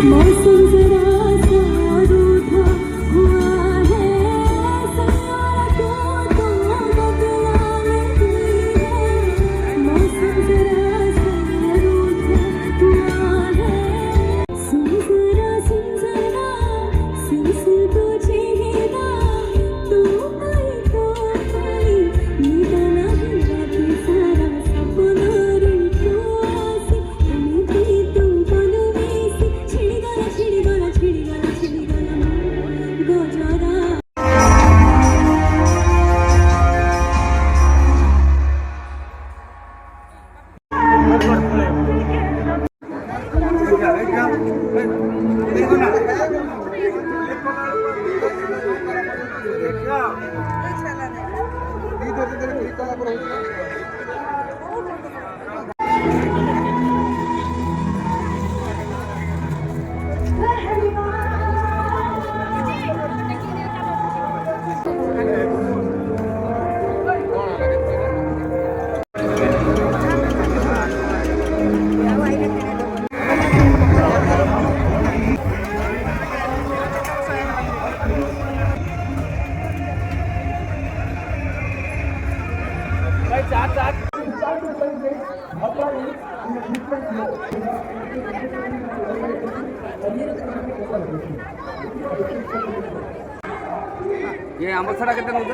मौसम जरा सा रूठा हुआ है, सैयारा क्यों तो बदलाव हुई है। मौसम जरा सा रूठा हुआ है, सुन जरा सिलसिल तो चेहरा, तू आई तो आई निदाना ही बाकी सारा सपना रे तू आसी, एमिति तू बनु वेसी छिड़िगला गजरा। ये आंब छड़ा केते नउछ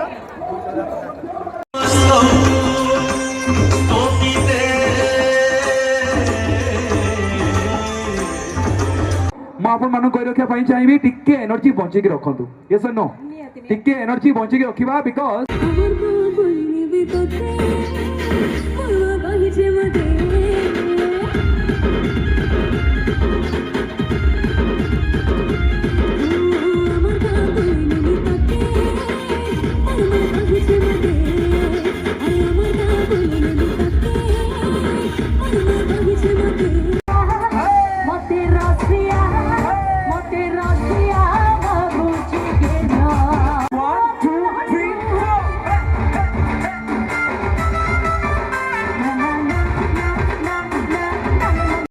आपण कही रखा चाहिए टिके एनर्जी बंचे रखु यस नो टिके एनर्जी बंचे रखा बिकॉज